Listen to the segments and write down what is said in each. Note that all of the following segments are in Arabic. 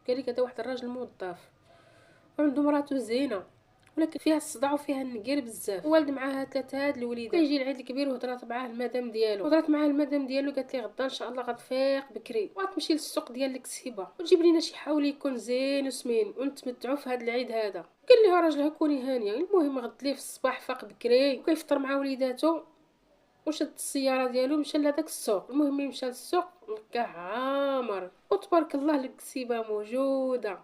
قال لك هذا واحد الراجل موظف وعنده مراتو زينه، ولكن فيها الصداع وفيها النقير بزاف. والد معاها 3 هاد الوليدات. كيجي العيد الكبير وهضرات معاه المدام ديالو، قالت لي غدا ان شاء الله غتفيق بكري وغتمشي للسوق ديال الكسيبه وتجيب لينا شي حاولي يكون زين وسمين ونتمتعوا في هاد العيد هذا. قال لها راجلها كوني هانيه. المهم غد ليه في الصباح فاق بكري وكيفطر مع وليداتو وشد السياره ديالو مشى لهداك السوق. المهم مشى للسوق لقاه عامر وتبارك الله الكسيبه موجوده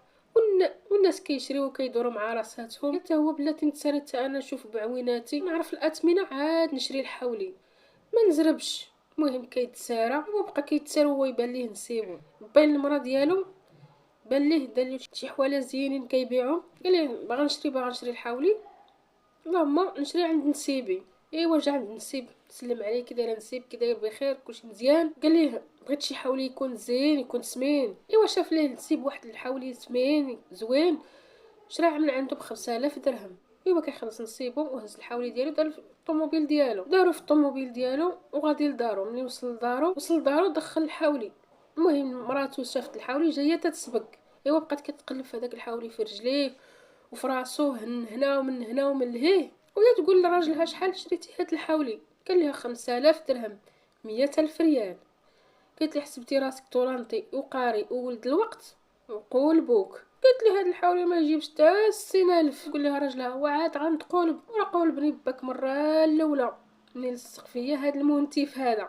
والناس كيشريو وكيدوروا مع راساتهم. حتى هو بلاتي نتسالى حتى انا نشوف بعويناتي نعرف الاثمنه عاد نشري الحولي ما نزربش. المهم كيتسارى وبقى كيتسارى وهو يبان ليه نسيبو. بين المرا ديالو بان ليه دار شي حواله زينين كيبيعهم. قال ليه باغا نشري الحولي، اللهم نشري عند نسيبي. ايوا جا عند نسيب سلم عليه كي داير نسيب كي داير بخير كلشي مزيان. قال ليه بغيت شي حولي يكون زين يكون سمين. ايوا شاف ليه نسيب واحد الحولي سمين زوين شراه من عنده ب5000 درهم. ايوا كيخلص نسيبو وهز الحولي ديالو دار في الطوموبيل ديالو، دارو في الطوموبيل ديالو وغادي لدارو. ملي وصل لدارو دخل الحولي. المهم مراتو شافت الحولي جايه تتسبق. ايوا بقات كتقلب في هذاك الحولي في رجليه وفي راسو هنا ومن هنا ومن لهيه، وهي تقول لراجلها شحال شريتي هاد الحولي؟ قال لها 5000 درهم 100,000 ريال. قالت لي حسبتي راسك طولانطي وقاري وولد الوقت وقول بوك. قالت لي هاد الحولي ما يجيبش حتى 60,000. قول لها راجلها وعاد غنتقولب ورا قول بني باك مره الاولى منين لصق فيا هاد المنتف هذا.